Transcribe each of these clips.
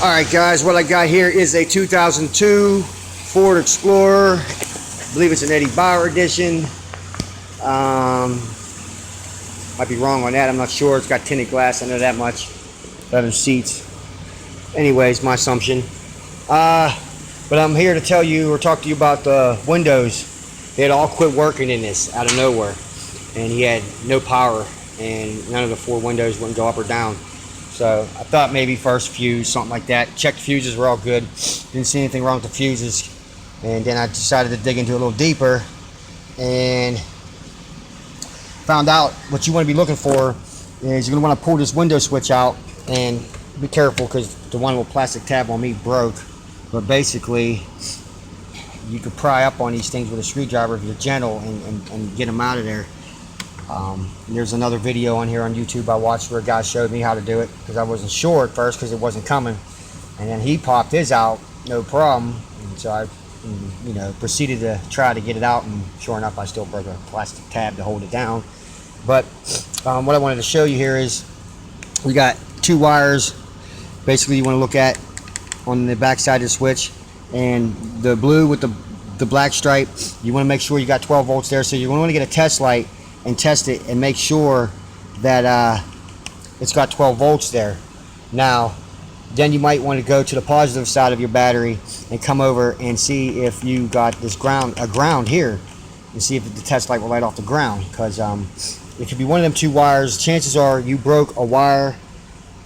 Alright guys, what I got here is a 2002 Ford Explorer. I believe it's an Eddie Bauer edition. Might be wrong on that, I'm not sure. It's got tinted glass, I know that much. Leather seats. Anyways, my assumption. But I'm here to tell you or talk to you about the windows. They had all quit working in this out of nowhere. And he had no power and none of the four windows wouldn't go up or down. So I thought maybe first fuse, something like that. Checked the fuses were all good. Didn't see anything wrong with the fuses. And then I decided to dig into it a little deeper and found out what you want to be looking for is you're going to want to pull this window switch out and be careful because the one little plastic tab on me broke. But basically, you could pry up on these things with a screwdriver if you're gentle and get them out of there. There's another video on here on YouTube I watched where a guy showed me how to do it because I wasn't sure at first because it wasn't coming, and then he popped his out no problem, and so I proceeded to try to get it out, and sure enough I still broke a plastic tab to hold it down. But what I wanted to show you here is we got two wires basically you want to look at on the back side of the switch, and the blue with the black stripe, you want to make sure you got 12 volts there, so you want to get a test light and test it and make sure that it's got 12 volts there. Now then you might want to go to the positive side of your battery and come over and see if you got this ground here and see if the test light will light off the ground, because it could be one of them two wires. Chances are you broke a wire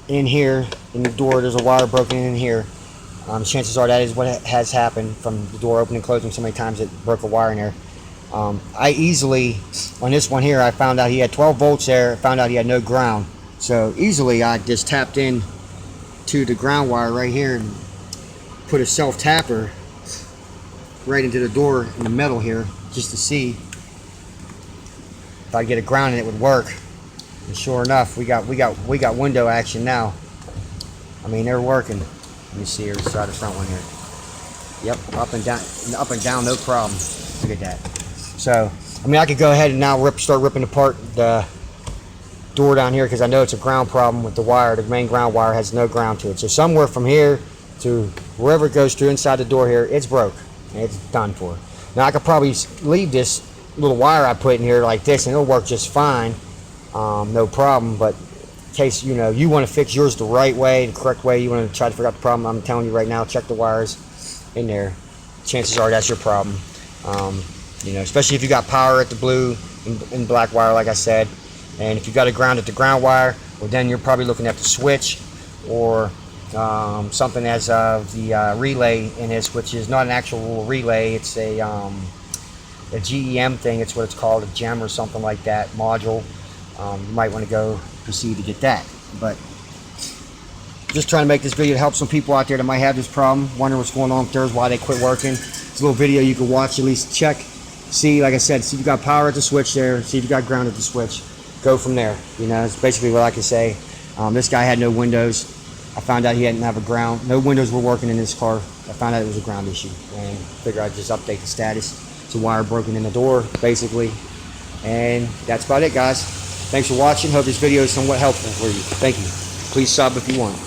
in here in the door. There's a wire broken in here. Chances are that is what has happened from the door opening and closing so many times it broke a wire in there. I easily, on this one here, I found out he had 12 volts there, found out he had no ground. So easily I just tapped in to the ground wire right here and put a self-tapper right into the door in the middle here just to see if I get a ground and it would work. And sure enough, we got window action now. I mean, they're working. Let me see here, let's try the front one here. Yep, up and down, no problem. Look at that. So, I mean, I could go ahead and now start ripping apart the door down here because I know it's a ground problem with the wire. The main ground wire has no ground to it. So somewhere from here to wherever it goes through inside the door here, it's broke. And it's done for. Now, I could probably leave this little wire I put in here like this and it'll work just fine. No problem. But in case, you want to fix yours the right way, the correct way, you want to try to figure out the problem, I'm telling you right now, check the wires in there. Chances are that's your problem. Especially if you got power at the blue and black wire, like I said, and if you got a ground at the ground wire, well, then you're probably looking at the switch or something as the relay in this, which is not an actual relay. It's a GEM thing. It's what it's called, a GEM or something like that module. You might want to go proceed to get that. But just trying to make this video to help some people out there that might have this problem, wonder what's going on with theirs, why they quit working. It's a little video you can watch, at least check. See, like I said, see if you got power at the switch there, see if you got ground at the switch. Go from there. It's basically what I can say. This guy had no windows. I found out he didn't have a ground. No windows were working in this car. I found out it was a ground issue. And figured I'd just update the status. It's a wire broken in the door, basically. And that's about it, guys. Thanks for watching. Hope this video is somewhat helpful for you. Thank you. Please sub if you want.